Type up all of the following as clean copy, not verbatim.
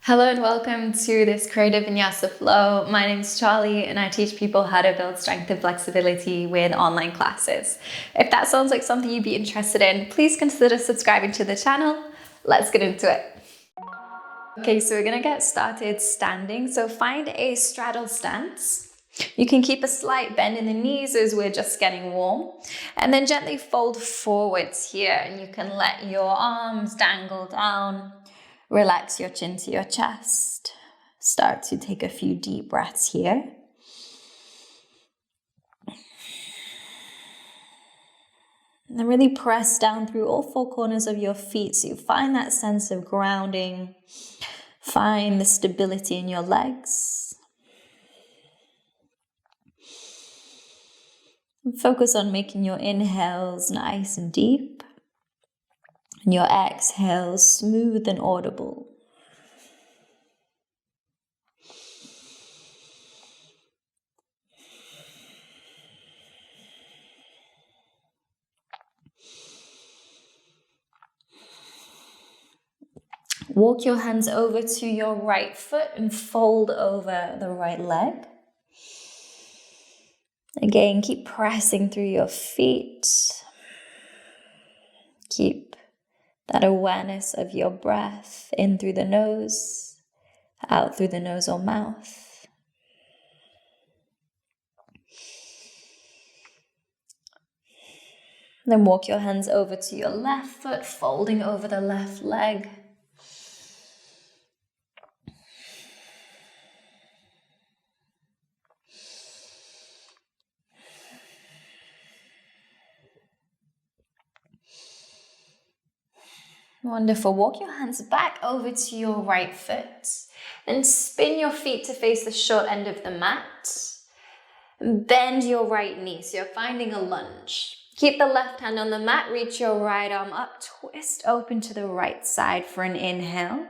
Hello and welcome to this creative Vinyasa flow. My name is Charlie and I teach people how to build strength and flexibility with online classes. If that sounds like something you'd be interested in, please consider subscribing to the channel. Let's get into it. Okay, so we're gonna get started standing. So find a straddle stance. You can keep a slight bend in the knees as we're just getting warm. And then gently fold forwards here and you can let your arms dangle down. Relax your chin to your chest. Start to take a few deep breaths here. And then really press down through all four corners of your feet so you find that sense of grounding. Find the stability in your legs. And focus on making your inhales nice and deep. And your exhales smooth and audible. Walk your hands over to your right foot and fold over the right leg. Again, keep pressing through your feet. Keep that awareness of your breath in through the nose, out through the nose or mouth. Then walk your hands over to your left foot, folding over the left leg. Wonderful. Walk your hands back over to your right foot and spin your feet to face the short end of the mat. Bend your right knee, so you're finding a lunge. Keep the left hand on the mat, reach your right arm up, twist open to the right side for an inhale.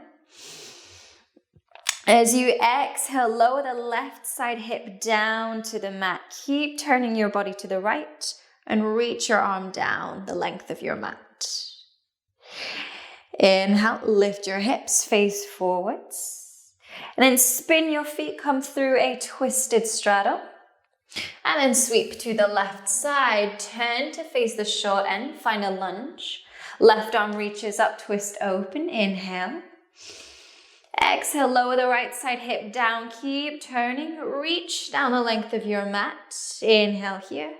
As you exhale, lower the left side hip down to the mat. Keep turning your body to the right and reach your arm down the length of your mat. Inhale, lift your hips, face forwards. And then spin your feet, come through a twisted straddle. And then sweep to the left side, turn to face the short end, find a lunge. Left arm reaches up, twist open, inhale. Exhale, lower the right side hip down, keep turning, reach down the length of your mat. Inhale here.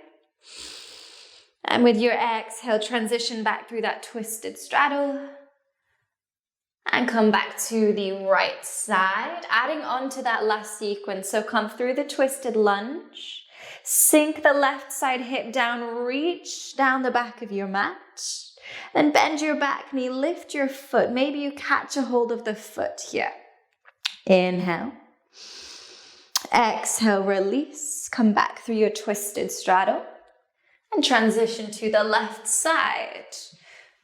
And with your exhale, transition back through that twisted straddle. And come back to the right side, adding on to that last sequence. So come through the twisted lunge, sink the left side hip down, reach down the back of your mat, then bend your back knee, lift your foot. Maybe you catch a hold of the foot here. Inhale. Exhale, release. Come back through your twisted straddle and transition to the left side.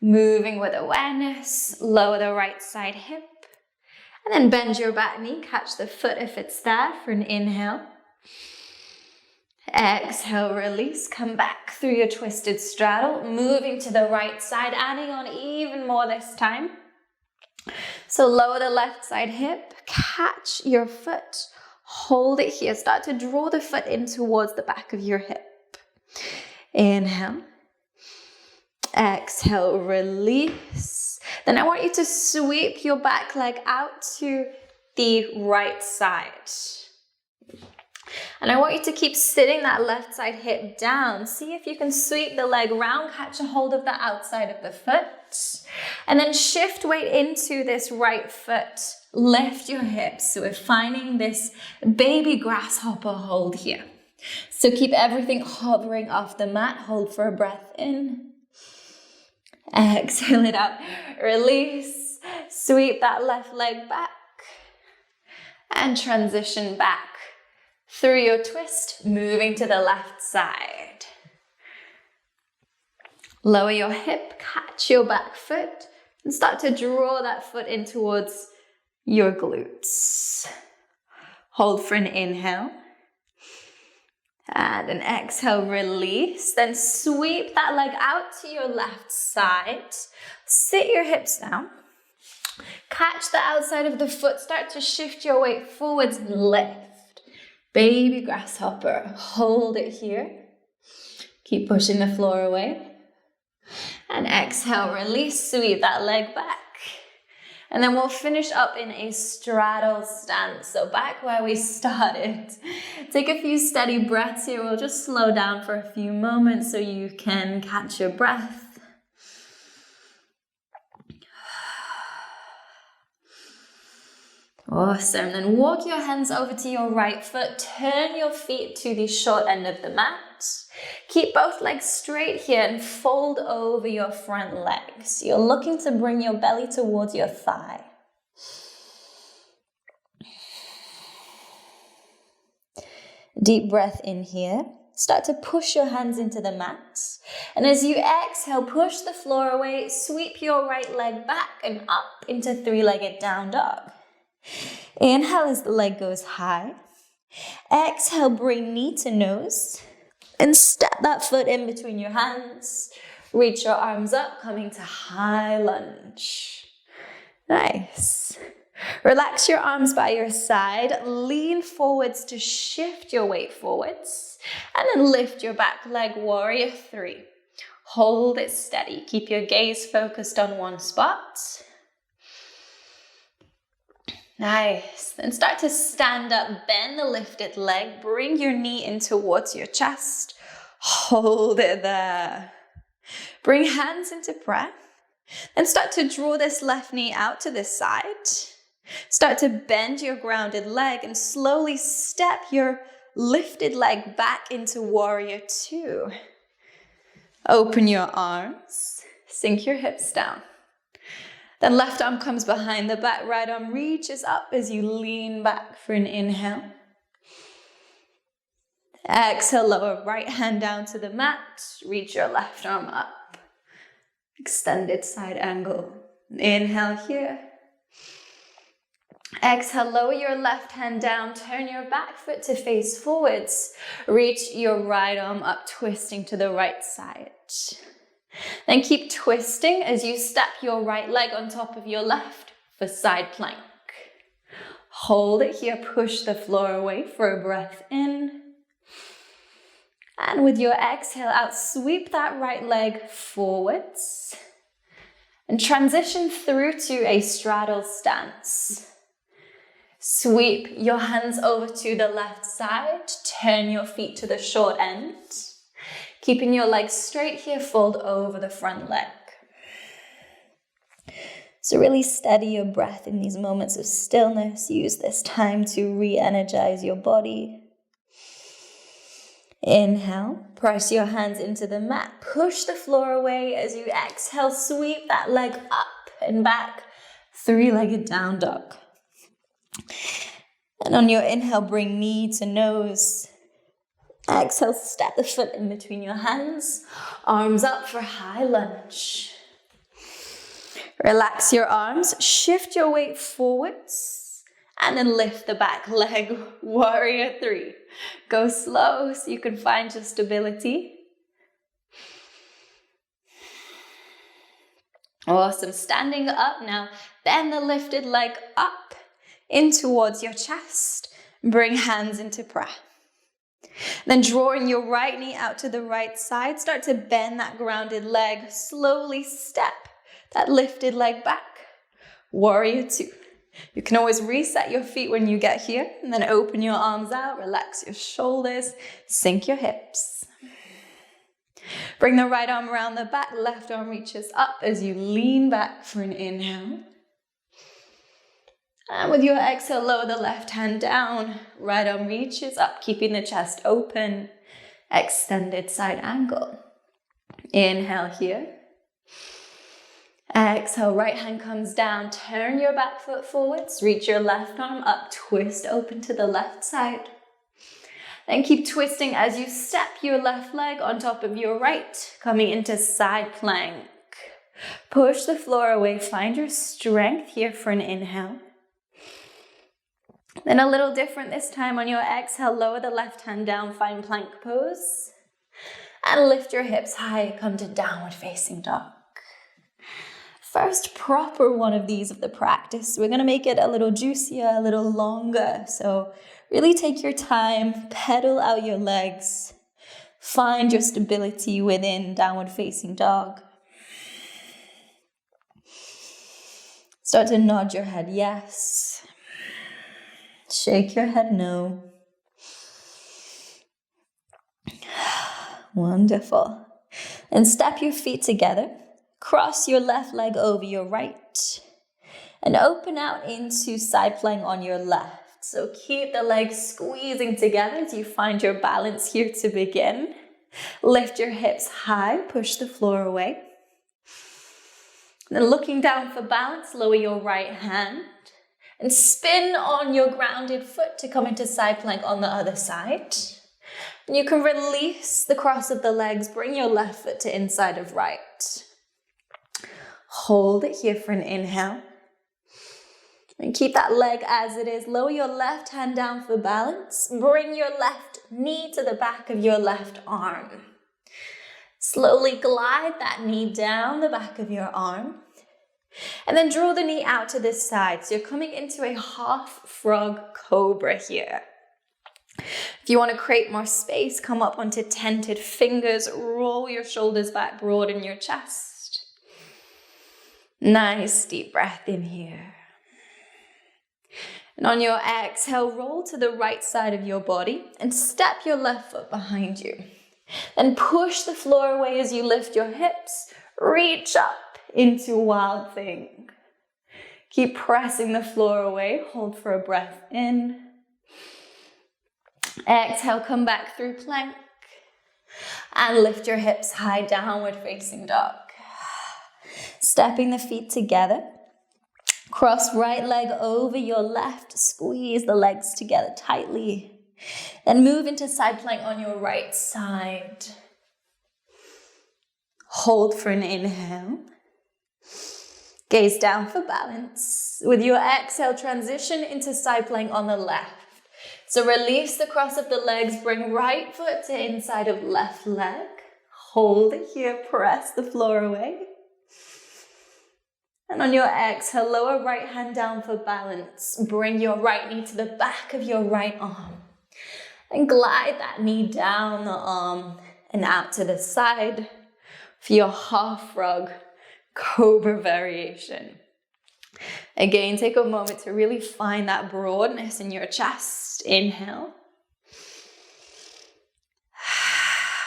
Moving with awareness, lower the right side hip, and then bend your back knee, catch the foot if it's there for an inhale. Exhale, release, come back through your twisted straddle, moving to the right side, adding on even more this time. So lower the left side hip, catch your foot, hold it here, start to draw the foot in towards the back of your hip. Inhale. Exhale, release. Then I want you to sweep your back leg out to the right side. And I want you to keep sitting that left side hip down. See if you can sweep the leg round, catch a hold of the outside of the foot. And then shift weight into this right foot. Lift your hips. So we're finding this baby grasshopper hold here. So keep everything hovering off the mat. Hold for a breath in. Exhale it out, release, sweep that left leg back and transition back through your twist, moving to the left side. Lower your hip, catch your back foot and start to draw that foot in towards your glutes. Hold for an inhale. And an exhale, release. Then sweep that leg out to your left side. Sit your hips down. Catch the outside of the foot, start to shift your weight forwards and lift. Baby grasshopper, hold it here. Keep pushing the floor away. And exhale, release, sweep that leg back. And then we'll finish up in a straddle stance. So back where we started. Take a few steady breaths here. We'll just slow down for a few moments so you can catch your breath. Awesome. Then walk your hands over to your right foot. Turn your feet to the short end of the mat. Keep both legs straight here and fold over your front legs. You're looking to bring your belly towards your thigh. Deep breath in here. Start to push your hands into the mat. And as you exhale, push the floor away. Sweep your right leg back and up into three-legged down dog. Inhale as the leg goes high. Exhale, bring knee to nose. And step that foot in between your hands. Reach your arms up, coming to high lunge. Nice. Relax your arms by your side. Lean forwards to shift your weight forwards. And then lift your back leg, warrior three. Hold it steady. Keep your gaze focused on one spot. Nice. Then start to stand up, bend the lifted leg, bring your knee in towards your chest. Hold it there. Bring hands into prayer. Then start to draw this left knee out to this side. Start to bend your grounded leg and slowly step your lifted leg back into warrior two. Open your arms, sink your hips down. Then left arm comes behind the back, right arm reaches up as you lean back for an inhale. Exhale, lower right hand down to the mat, reach your left arm up. Extended side angle. Inhale here. Exhale, lower your left hand down, turn your back foot to face forwards. Reach your right arm up, twisting to the right side. Then keep twisting as you step your right leg on top of your left for side plank. Hold it here, push the floor away for a breath in. And with your exhale out, sweep that right leg forwards. And transition through to a straddle stance. Sweep your hands over to the left side, turn your feet to the short end. Keeping your legs straight here, fold over the front leg. So really steady your breath in these moments of stillness. Use this time to re-energize your body. Inhale, press your hands into the mat. Push the floor away as you exhale. Sweep that leg up and back. Three-legged down dog. And on your inhale, bring knee to nose. Exhale, step the foot in between your hands. Arms up for high lunge. Relax your arms. Shift your weight forwards. And then lift the back leg. Warrior three. Go slow so you can find your stability. Awesome. Standing up now. Bend the lifted leg up in towards your chest. Bring hands into prayer. Then drawing your right knee out to the right side, start to bend that grounded leg. Slowly step that lifted leg back. Warrior two. You can always reset your feet when you get here, and then open your arms out, relax your shoulders, sink your hips. Bring the right arm around the back, left arm reaches up as you lean back for an inhale. And with your exhale, lower the left hand down. Right arm reaches up, keeping the chest open. Extended side angle. Inhale here. Exhale, right hand comes down. Turn your back foot forwards. Reach your left arm up. Twist open to the left side. Then keep twisting as you step your left leg on top of your right. Coming into side plank. Push the floor away. Find your strength here for an inhale. Then a little different this time. On your exhale, lower the left hand down, find plank pose. And lift your hips high, come to downward facing dog. first proper one of these of the practice. We're going to make it a little juicier, a little longer. So really take your time, pedal out your legs, find your stability within downward facing dog. Start to nod your head yes, shake your head no. Wonderful. And step your feet together. Cross your left leg over your right. And open out into side plank on your left. So keep the legs squeezing together as you find your balance here to begin. Lift your hips high, push the floor away. Then looking down for balance, lower your right hand. And spin on your grounded foot to come into side plank on the other side. You can release the cross of the legs, bring your left foot to inside of right. Hold it here for an inhale. And keep that leg as it is. Lower your left hand down for balance. Bring your left knee to the back of your left arm. Slowly glide that knee down the back of your arm. And then draw the knee out to this side. So you're coming into a half frog cobra here. If you want to create more space, come up onto tented fingers, roll your shoulders back, broaden your chest. Nice deep breath in here. And on your exhale, roll to the right side of your body and step your left foot behind you. Then push the floor away as you lift your hips, reach up into wild thing. Keep pressing the floor away, hold for a breath in. Exhale, come back through plank and lift your hips high, downward facing dog. Stepping the feet together, cross right leg over your left, squeeze the legs together tightly. Then move into side plank on your right side. Hold for an inhale. Gaze down for balance. With your exhale, transition into side plank on the left. So release the cross of the legs, bring right foot to inside of left leg. Hold it here, press the floor away. And on your exhale, lower right hand down for balance. Bring your right knee to the back of your right arm. And glide that knee down the arm and out to the side for your half frog cobra variation. Again, take a moment to really find that broadness in your chest. Inhale.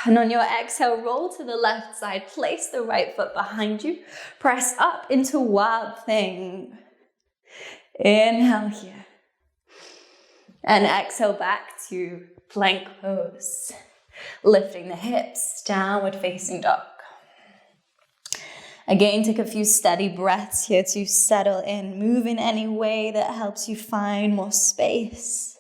And on your exhale, roll to the left side. Place the right foot behind you. Press up into wild thing. Inhale here. And exhale back to plank pose. Lifting the hips, downward facing dog. Again, take a few steady breaths here to settle in. Move in any way that helps you find more space.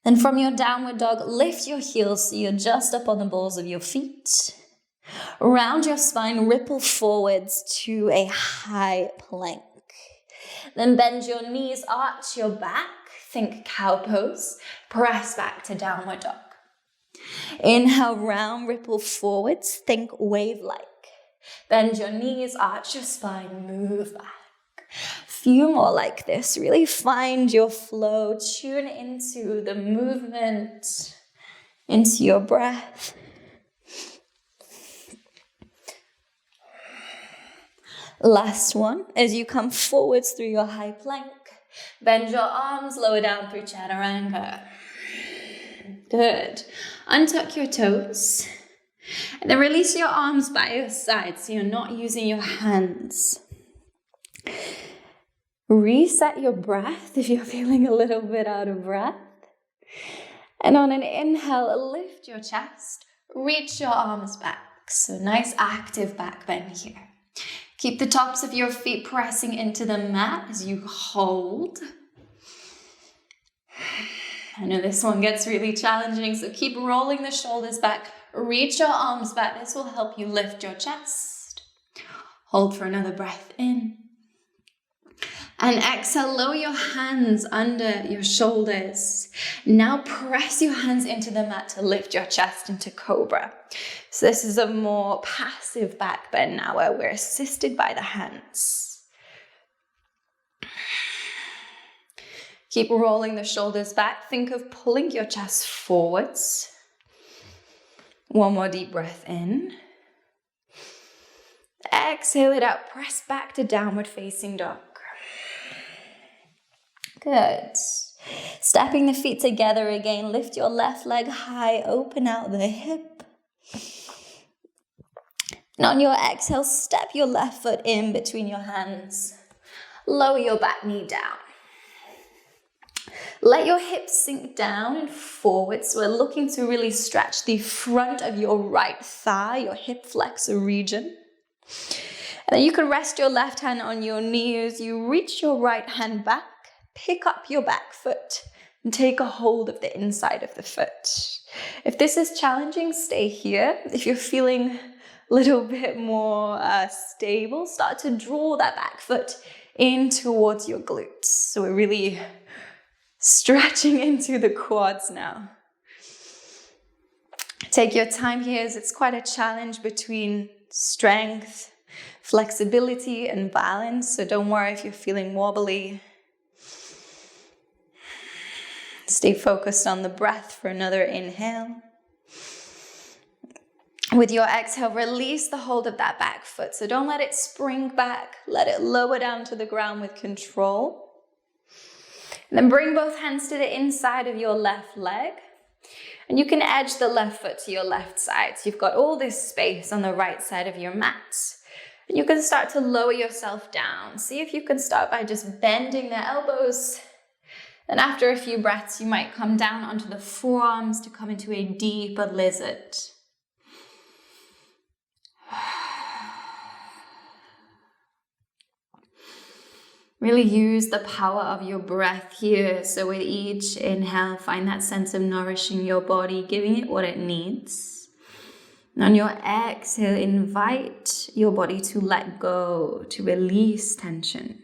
And from your downward dog, lift your heels so you're just up on the balls of your feet. Round your spine, ripple forwards to a high plank. Then bend your knees, arch your back. Think cow pose. Press back to downward dog. Inhale, round, ripple forwards. Think wave-like. Bend your knees, arch your spine, move back. Few more like this. Really find your flow. Tune into the movement, into your breath. Last one. As you come forwards through your high plank, bend your arms, lower down through chaturanga. Good. Untuck your toes. And then release your arms by your side so you're not using your hands. Reset your breath if you're feeling a little bit out of breath. And on an inhale, lift your chest, reach your arms back. So nice active back bend here. Keep the tops of your feet pressing into the mat as you hold. I know this one gets really challenging, so keep rolling the shoulders back. Reach your arms back. This will help you lift your chest. Hold for another breath in. And exhale, lower your hands under your shoulders. Now press your hands into the mat to lift your chest into cobra. So this is a more passive back bend now where we're assisted by the hands. Keep rolling the shoulders back. Think of pulling your chest forwards. One more deep breath in. Exhale it out. Press back to downward facing dog. Good. Stepping the feet together again. Lift your left leg high. Open out the hip. And on your exhale, step your left foot in between your hands. Lower your back knee down. Let your hips sink down and forward. So we're looking to really stretch the front of your right thigh, your hip flexor region. And then you can rest your left hand on your knee as you reach your right hand back. Pick up your back foot and take a hold of the inside of the foot. If this is challenging, stay here. If you're feeling a little bit more stable, start to draw that back foot in towards your glutes. So we're really stretching into the quads now. Take your time here as it's quite a challenge between strength, flexibility, and balance. So don't worry if you're feeling wobbly. Stay focused on the breath for another inhale. With your exhale, release the hold of that back foot. So don't let it spring back. Let it lower down to the ground with control. And then bring both hands to the inside of your left leg. And you can edge the left foot to your left side. So you've got all this space on the right side of your mat. And you can start to lower yourself down. See if you can start by just bending the elbows. And after a few breaths, you might come down onto the forearms to come into a deeper lizard. Really use the power of your breath here. So with each inhale, find that sense of nourishing your body, giving it what it needs. And on your exhale, invite your body to let go, to release tension.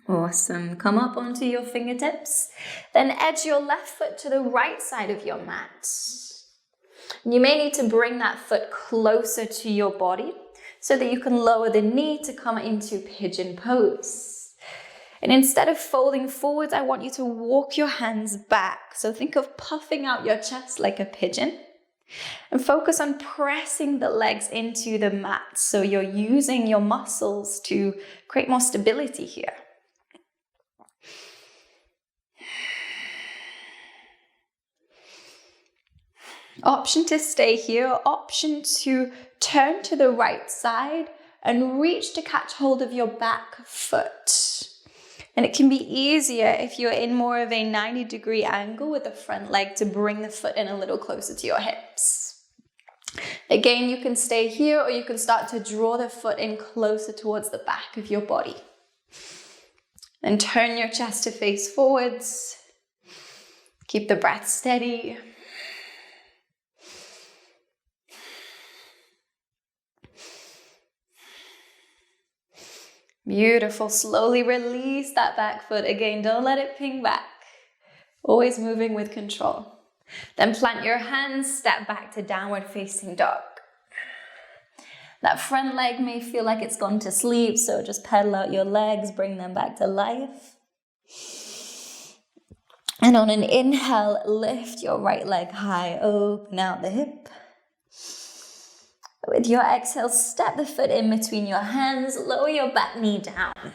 Awesome. Come up onto your fingertips. Then edge your left foot to the right side of your mat. You may need to bring that foot closer to your body so that you can lower the knee to come into pigeon pose. And instead of folding forwards, I want you to walk your hands back. So think of puffing out your chest like a pigeon and focus on pressing the legs into the mat. So you're using your muscles to create more stability here. Option to stay here, option to turn to the right side and reach to catch hold of your back foot. And it can be easier if you're in more of a 90-degree angle with the front leg to bring the foot in a little closer to your hips. Again, you can stay here or you can start to draw the foot in closer towards the back of your body. And turn your chest to face forwards. Keep the breath steady. Beautiful. Slowly release that back foot. Again, don't let it ping back. Always moving with control. Then plant your hands, step back to downward facing dog. That front leg may feel like it's gone to sleep, so just pedal out your legs, bring them back to life. And on an inhale, lift your right leg high, open out the hip. With your exhale, step the foot in between your hands, lower your back knee down.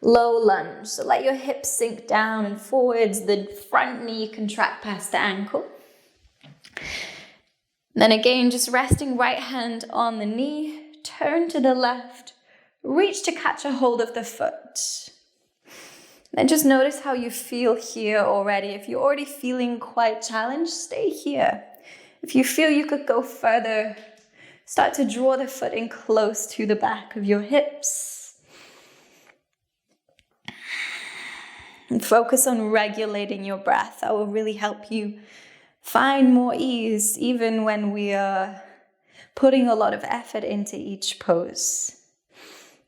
Low lunge, so let your hips sink down and forwards, the front knee contract past the ankle. Then again, just resting right hand on the knee, turn to the left, reach to catch a hold of the foot. Then just notice how you feel here already. If you're already feeling quite challenged, stay here. If you feel you could go further, start to draw the foot in close to the back of your hips. And focus on regulating your breath. That will really help you find more ease, even when we are putting a lot of effort into each pose.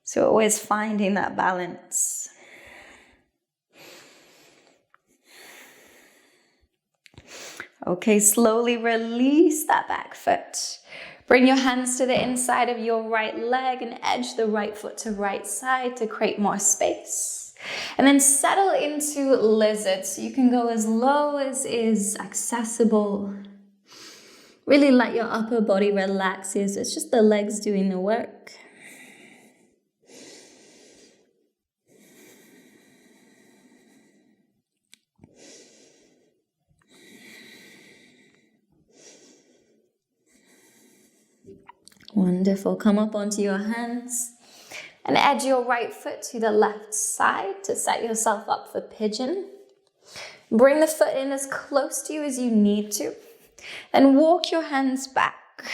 So always finding that balance. Okay, slowly release that back foot. Bring your hands to the inside of your right leg and edge the right foot to right side to create more space. And then settle into lizard. So you can go as low as is accessible. Really let your upper body relax here. So it's just the legs doing the work. Wonderful. Come up onto your hands and edge your right foot to the left side to set yourself up for pigeon. Bring the foot in as close to you as you need to. Then walk your hands back.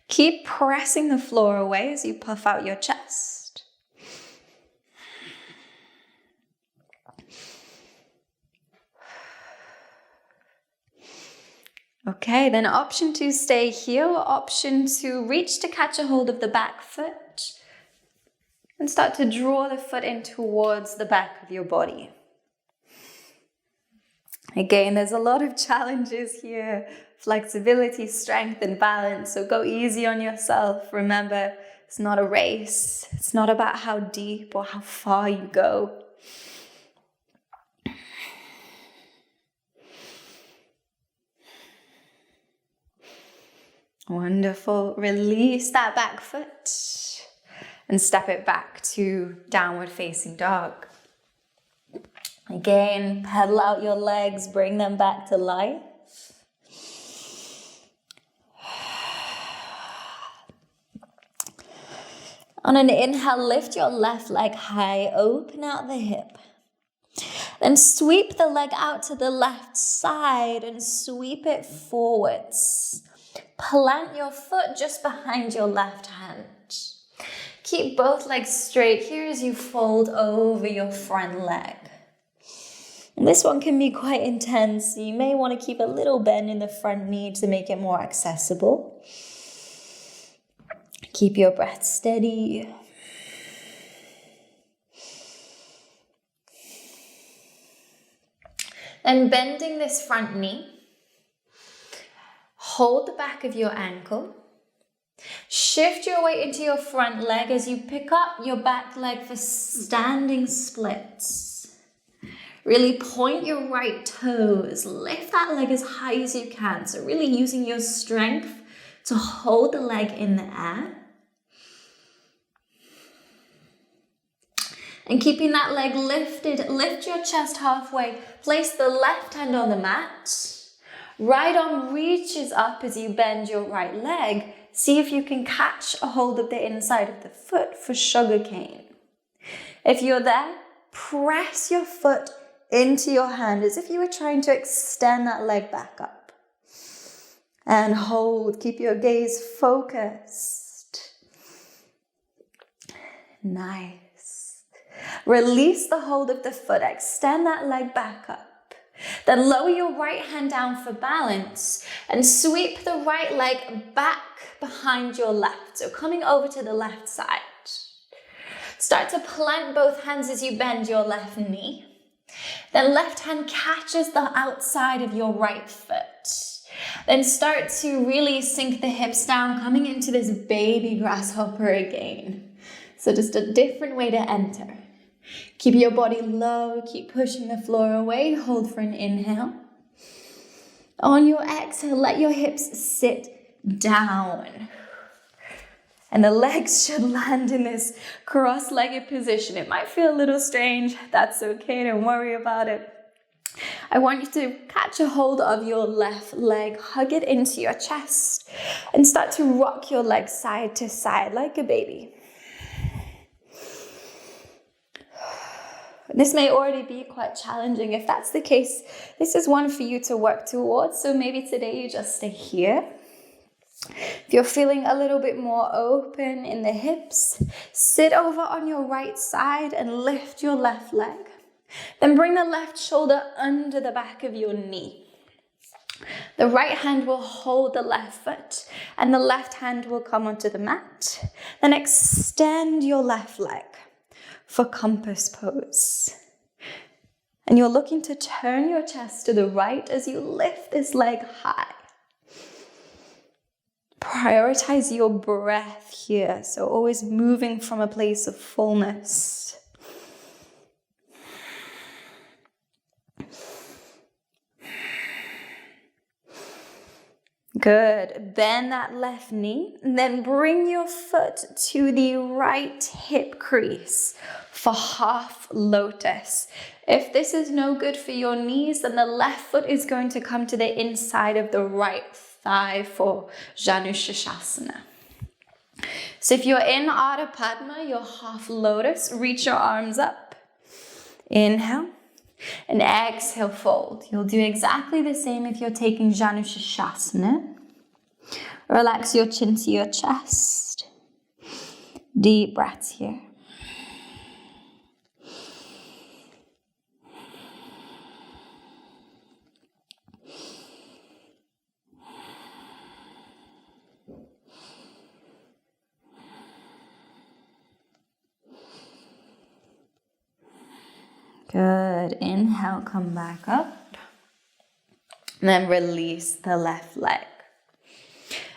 Keep pressing the floor away as you puff out your chest. Okay, then option 2, stay here. Option 2, reach to catch a hold of the back foot and start to draw the foot in towards the back of your body. Again, there's a lot of challenges here. Flexibility, strength, and balance. So go easy on yourself. Remember, it's not a race. It's not about how deep or how far you go. Wonderful. Release that back foot and step it back to downward facing dog. Again, pedal out your legs, bring them back to life. On an inhale, lift your left leg high, open out the hip. Then sweep the leg out to the left side and sweep it forwards. Plant your foot just behind your left hand. Keep both legs straight here as you fold over your front leg. And this one can be quite intense. So you may want to keep a little bend in the front knee to make it more accessible. Keep your breath steady. Then bending this front knee. Hold the back of your ankle. Shift your weight into your front leg as you pick up your back leg for standing splits. Really point your right toes. Lift that leg as high as you can. So really using your strength to hold the leg in the air. And keeping that leg lifted, lift your chest halfway. Place the left hand on the mat. Right arm reaches up as you bend your right leg. See if you can catch a hold of the inside of the foot for sugar cane. If you're there, press your foot into your hand as if you were trying to extend that leg back up. And hold, keep your gaze focused. Nice. Release the hold of the foot, extend that leg back up. Then lower your right hand down for balance and sweep the right leg back behind your left. So coming over to the left side. Start to plant both hands as you bend your left knee. Then left hand catches the outside of your right foot. Then start to really sink the hips down, coming into this baby grasshopper again. So just a different way to enter. Keep your body low, keep pushing the floor away, hold for an inhale. On your exhale, let your hips sit down. And the legs should land in this cross-legged position. It might feel a little strange, that's okay, don't worry about it. I want you to catch a hold of your left leg, hug it into your chest, and start to rock your legs side to side like a baby. This may already be quite challenging. If that's the case, this is one for you to work towards. So maybe today you just stay here. If you're feeling a little bit more open in the hips, sit over on your right side and lift your left leg. Then bring the left shoulder under the back of your knee. The right hand will hold the left foot and the left hand will come onto the mat. Then extend your left leg for compass pose. And you're looking to turn your chest to the right as you lift this leg high. Prioritize your breath here, so always moving from a place of fullness. Good. Bend that left knee and then bring your foot to the right hip crease for half lotus. If this is no good for your knees, then the left foot is going to come to the inside of the right thigh for Janu Shirshasana. So if you're in Ardha Padma, your half lotus, reach your arms up. Inhale. And exhale, fold. You'll do exactly the same if you're taking Janu Shirshasana. Relax your chin to your chest. Deep breaths here. Good. Inhale, come back up. And then release the left leg.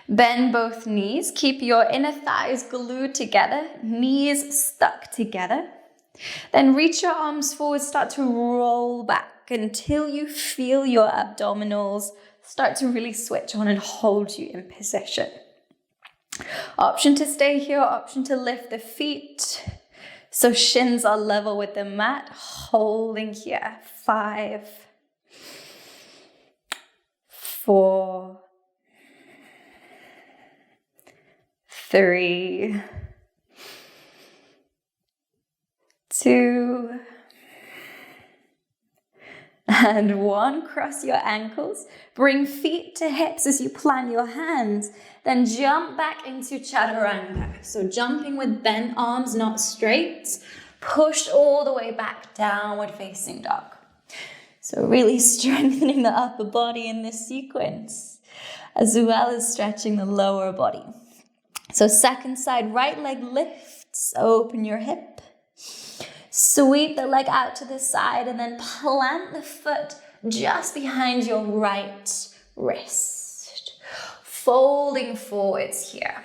Bend both knees. Keep your inner thighs glued together, knees stuck together. Then reach your arms forward, start to roll back until you feel your abdominals start to really switch on and hold you in position. Option to stay here, option to lift the feet. So shins are level with the mat, holding here. 5, 4, 3, 2, and 1. Cross your ankles. Bring feet to hips as you plant your hands. Then jump back into Chaturanga. So jumping with bent arms, not straight. Push all the way back, downward facing dog. So really strengthening the upper body in this sequence, as well as stretching the lower body. So second side, right leg lifts, open your hip. Sweep the leg out to the side and then plant the foot just behind your right wrist. Folding forwards here.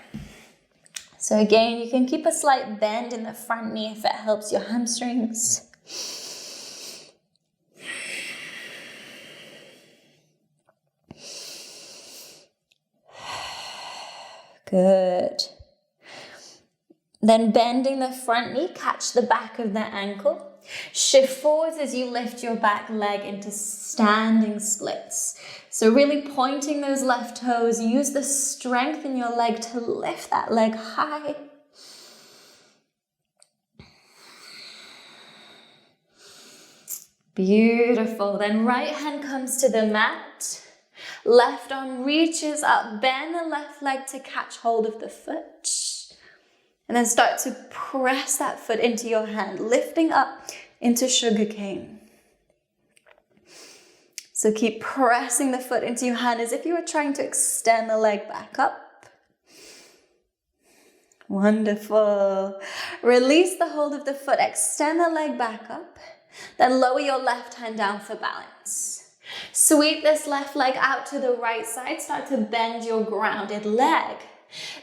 So again, you can keep a slight bend in the front knee if it helps your hamstrings. Good. Then bending the front knee, catch the back of the ankle. Shift forwards as you lift your back leg into standing splits. So really pointing those left toes, use the strength in your leg to lift that leg high. Beautiful. Then right hand comes to the mat. Left arm reaches up, bend the left leg to catch hold of the foot. And then start to press that foot into your hand, lifting up into sugarcane. So keep pressing the foot into your hand as if you were trying to extend the leg back up. Wonderful. Release the hold of the foot, extend the leg back up. Then lower your left hand down for balance. Sweep this left leg out to the right side. Start to bend your grounded leg.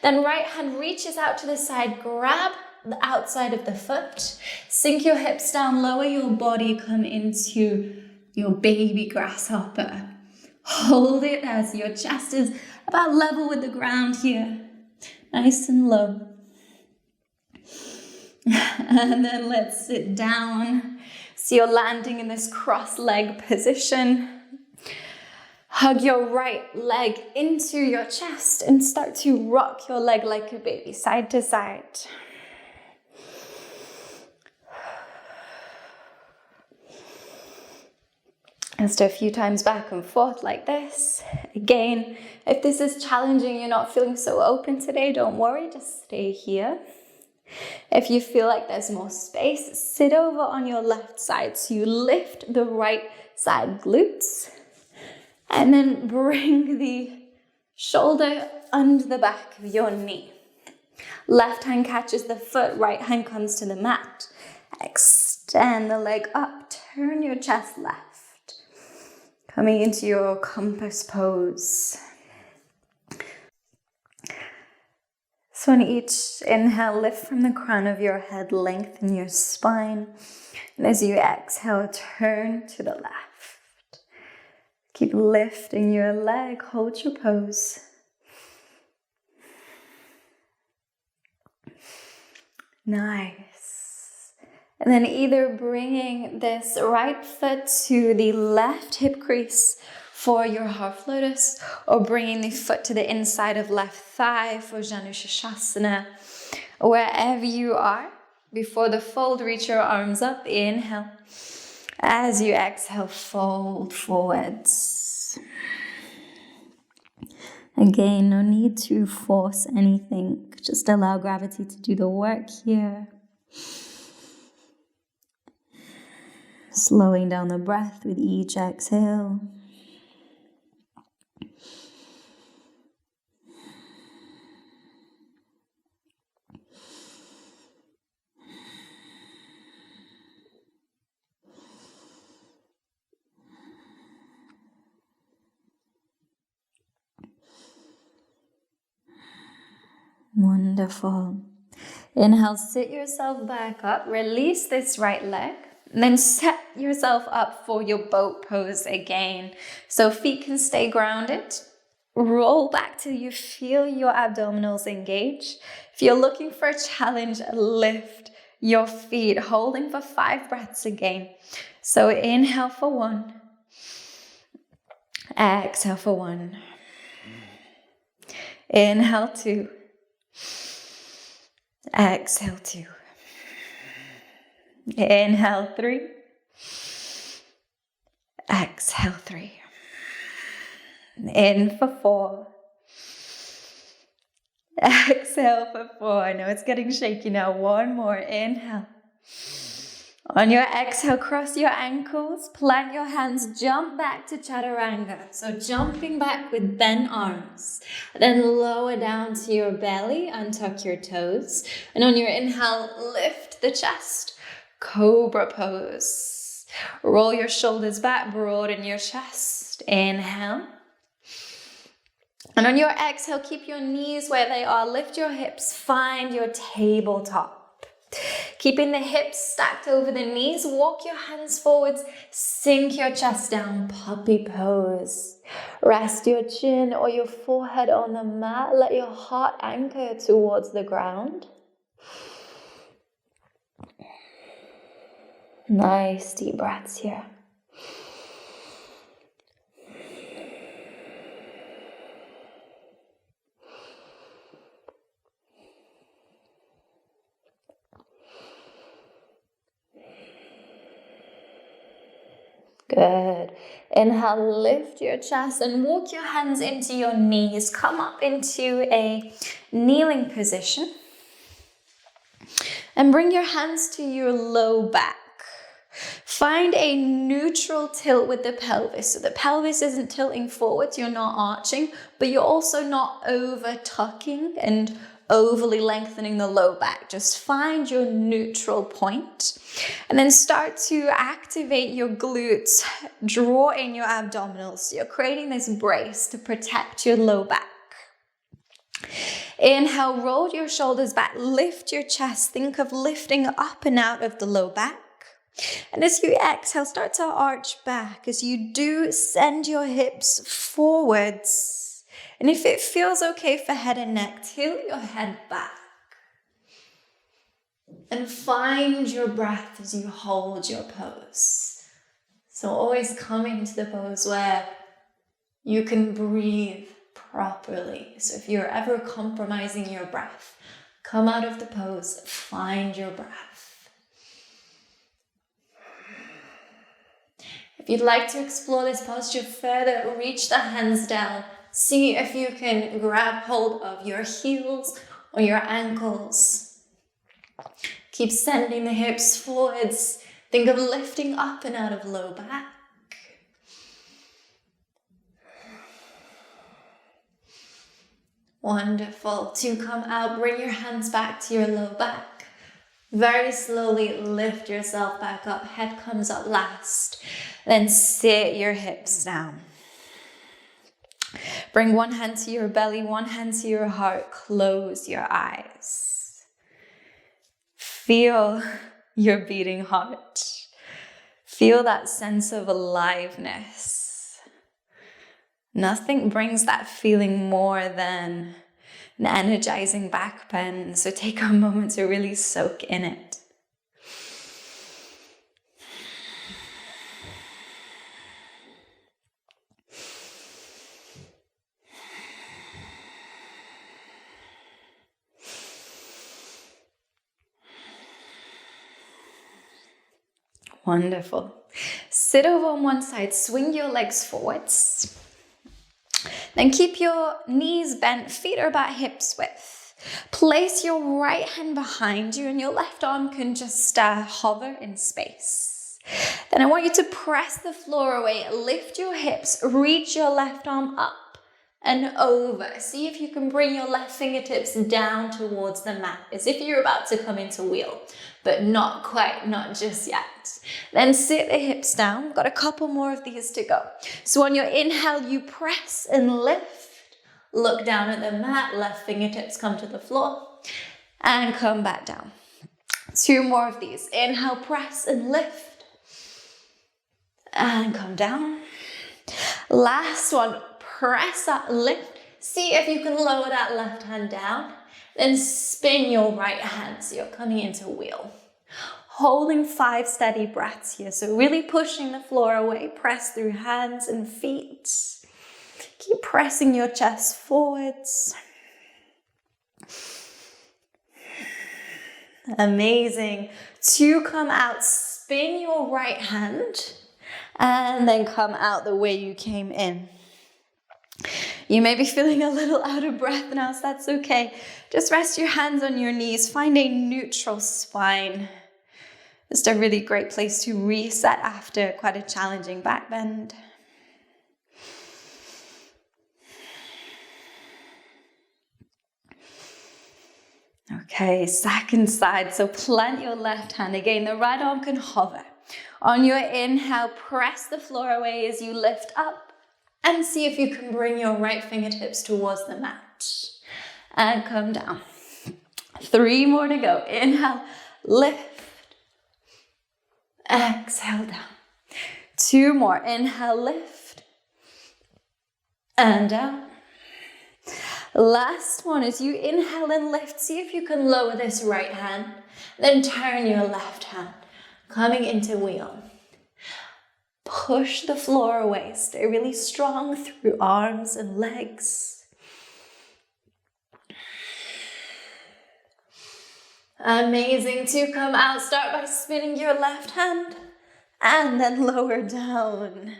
Then right hand reaches out to the side. Grab the outside of the foot. Sink your hips down. Lower your body. Come into your baby grasshopper. Hold it as your chest is about level with the ground here. Nice and low. And then let's sit down. So you're landing in this cross-leg position. Hug your right leg into your chest and start to rock your leg like a baby, side to side. Just a few times back and forth like this. Again, if this is challenging, you're not feeling so open today, don't worry, just stay here. If you feel like there's more space, sit over on your left side. So you lift the right side glutes And then bring the shoulder under the back of your knee. Left hand catches the foot, right hand comes to the mat. Extend the leg up, turn your chest left. Coming into your compass pose. So on each inhale, lift from the crown of your head, lengthen your spine. And as you exhale, turn to the left. Keep lifting your leg, hold your pose. Nice. And then either bringing this right foot to the left hip crease for your half lotus, or bringing the foot to the inside of left thigh for Janu Shasana. Wherever you are, before the fold, reach your arms up, inhale. As you exhale, fold forwards. Again, no need to force anything, just allow gravity to do the work here. Slowing down the breath with each exhale. Wonderful. Inhale, sit yourself back up, release this right leg, and then set yourself up for your boat pose again. So feet can stay grounded. Roll back till you feel your abdominals engage. If you're looking for a challenge, lift your feet, holding for 5 breaths again. So inhale for 1. Exhale for 1. Inhale 2. Exhale 2. Inhale 3. Exhale 3. In for 4. Exhale for 4. I know it's getting shaky now. 1 more. Inhale. On your exhale, cross your ankles, plant your hands, jump back to chaturanga. So jumping back with bent arms. Then lower down to your belly, untuck your toes. And on your inhale, lift the chest. Cobra pose. Roll your shoulders back, broaden your chest. Inhale. And on your exhale, keep your knees where they are. Lift your hips, find your tabletop. Keeping the hips stacked over the knees, walk your hands forwards, sink your chest down, puppy pose. Rest your chin or your forehead on the mat. Let your heart anchor towards the ground. Nice deep breaths here. Good. Inhale, lift your chest and walk your hands into your knees. Come up into a kneeling position. And bring your hands to your low back. Find a neutral tilt with the pelvis. So the pelvis isn't tilting forwards, you're not arching, but you're also not over tucking and overly lengthening the low back. Just find your neutral point and then start to activate your glutes. Draw in your abdominals. So you're creating this brace to protect your low back. Inhale, roll your shoulders back, lift your chest. Think of lifting up and out of the low back. And as you exhale, start to arch back. As you do, send your hips forwards. And if it feels okay for head and neck, tilt your head back. And find your breath as you hold your pose. So always coming to the pose where you can breathe properly. So if you're ever compromising your breath, come out of the pose, find your breath. If you'd like to explore this posture further, reach the hands down. See if you can grab hold of your heels or your ankles. Keep sending the hips forwards. Think of lifting up and out of low back. Wonderful. To come out, bring your hands back to your low back. Very slowly lift yourself back up. Head comes up last. Then sit your hips down. Bring one hand to your belly, one hand to your heart. Close your eyes. Feel your beating heart. Feel that sense of aliveness. Nothing brings that feeling more than an energizing back bend. So take a moment to really soak in it. Wonderful. Sit over on one side, swing your legs forwards. Then keep your knees bent, feet are about hips width. Place your right hand behind you and your left arm can just hover in space. Then I want you to press the floor away, lift your hips, reach your left arm up and over. See if you can bring your left fingertips down towards the mat, as if you're about to come into wheel, but not quite, not just yet. Then sit the hips down. We've got a couple more of these to go. So on your inhale, you press and lift. Look down at the mat, left fingertips come to the floor and come back down. 2 more of these. Inhale, press and lift and come down. Last one, press up, lift. See if you can lower that left hand down. Then spin your right hand so you're coming into wheel. Holding 5 steady breaths here. So really pushing the floor away. Press through hands and feet. Keep pressing your chest forwards. Amazing. 2, come out. Spin your right hand and then come out the way you came in. You may be feeling a little out of breath now, so that's okay. Just rest your hands on your knees. Find a neutral spine. Just a really great place to reset after quite a challenging back bend. Okay, second side. So plant your left hand. Again, the right arm can hover. On your inhale, press the floor away as you lift up and see if you can bring your right fingertips towards the mat. And come down. 3 more to go. Inhale, lift. Exhale down. 2 more. Inhale, lift. And down. Last one, as you inhale and lift, see if you can lower this right hand. Then turn your left hand, coming into wheel. Push the floor away. Stay really strong through arms and legs. Amazing. To come out, start by spinning your left hand and then lower down.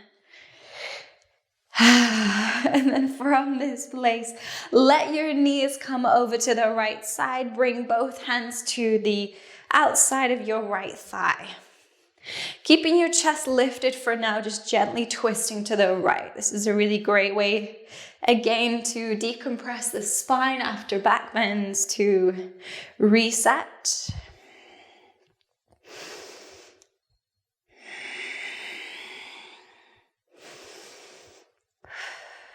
And then from this place, let your knees come over to the right side. Bring both hands to the outside of your right thigh. Keeping your chest lifted for now, just gently twisting to the right. This is a really great way, again, to decompress the spine after back bends, to reset.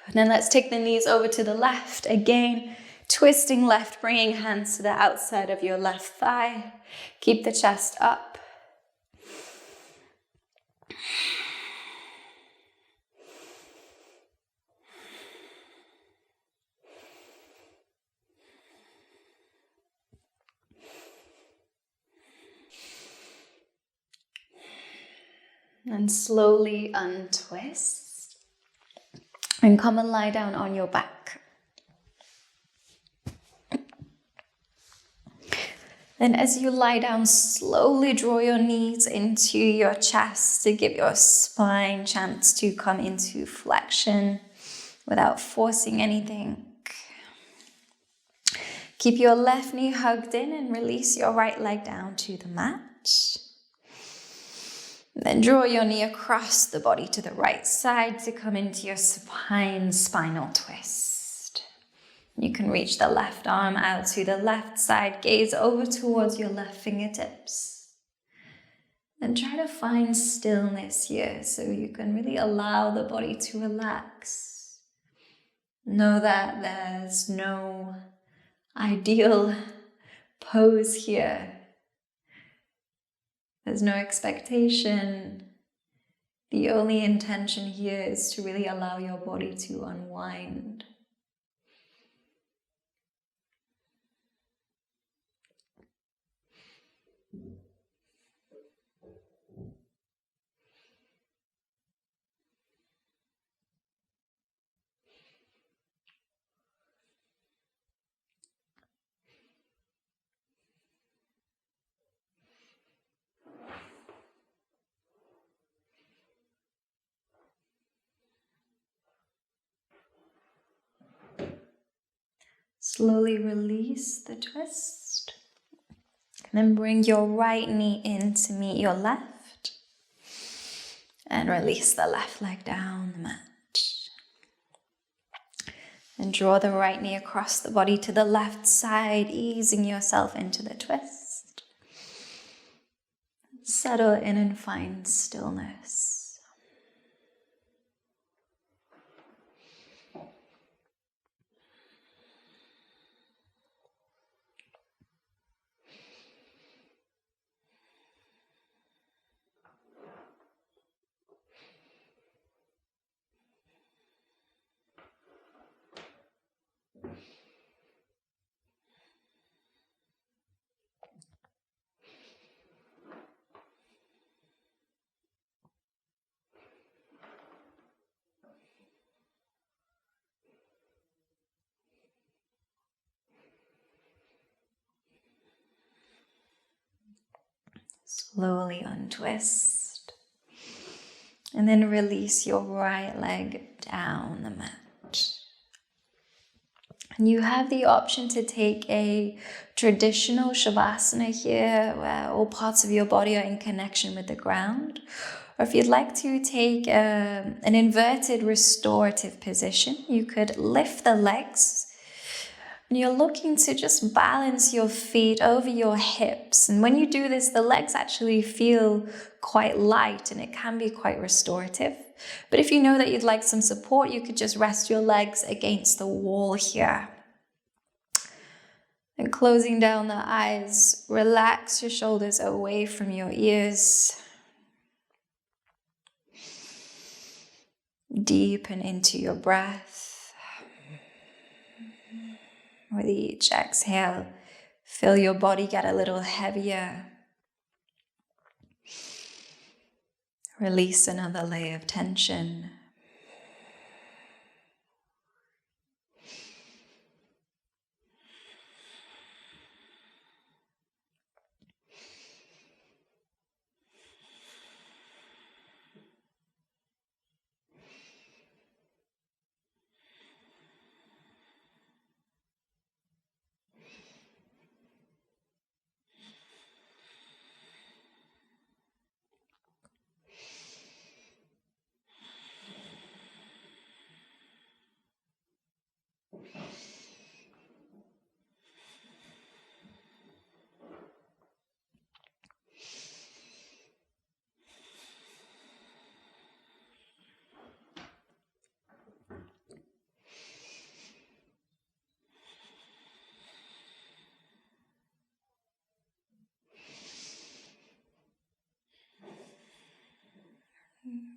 And then let's take the knees over to the left. Again, twisting left, bringing hands to the outside of your left thigh. Keep the chest up. And slowly untwist. And come and lie down on your back. Then as you lie down, slowly draw your knees into your chest to give your spine a chance to come into flexion without forcing anything. Keep your left knee hugged in and release your right leg down to the mat. Then draw your knee across the body to the right side to come into your supine spinal twist. You can reach the left arm out to the left side, gaze over towards your left fingertips. And try to find stillness here so you can really allow the body to relax. Know that there's no ideal pose here. There's no expectation. The only intention here is to really allow your body to unwind. Slowly release the twist. And then bring your right knee in to meet your left. And release the left leg down the mat. And draw the right knee across the body to the left side, easing yourself into the twist. Settle in and find stillness. Slowly untwist. And then release your right leg down the mat. And you have the option to take a traditional Shavasana here, where all parts of your body are in connection with the ground. Or if you'd like to take an inverted restorative position, you could lift the legs. And you're looking to just balance your feet over your hips. And when you do this, the legs actually feel quite light and it can be quite restorative. But if you know that you'd like some support, you could just rest your legs against the wall here. And closing down the eyes, relax your shoulders away from your ears. Deepen into your breath. With each exhale, feel your body get a little heavier. Release another layer of tension.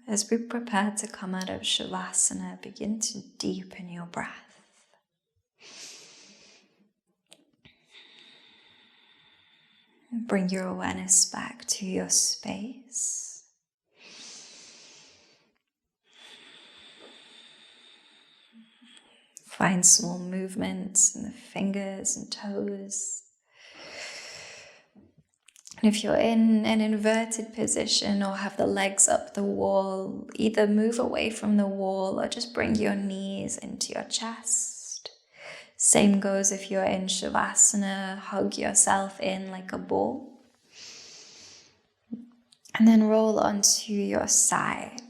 As we prepare to come out of Shavasana, begin to deepen your breath. And bring your awareness back to your space. Find small movements in the fingers and toes. And if you're in an inverted position or have the legs up the wall, either move away from the wall or just bring your knees into your chest. Same goes if you're in Shavasana, hug yourself in like a ball. And then roll onto your side.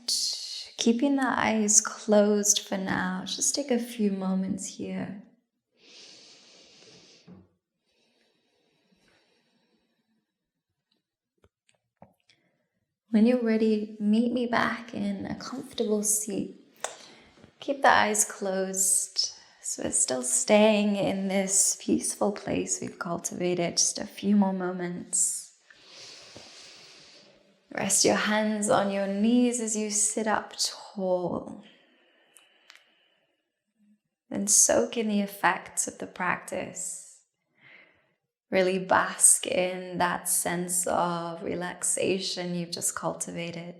Keeping the eyes closed for now, just take a few moments here. When you're ready, meet me back in a comfortable seat. Keep the eyes closed, so we're still staying in this peaceful place we've cultivated. Just a few more moments. Rest your hands on your knees as you sit up tall. Then soak in the effects of the practice. Really bask in that sense of relaxation you've just cultivated.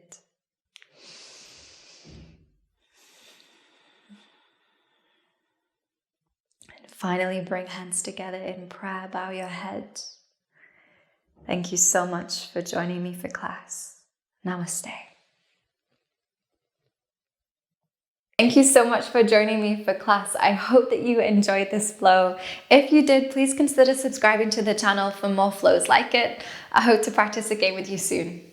Finally, bring hands together in prayer, bow your head. Thank you so much for joining me for class. Namaste. Thank you so much for joining me for class. I hope that you enjoyed this flow. If you did, please consider subscribing to the channel for more flows like it. I hope to practice again with you soon.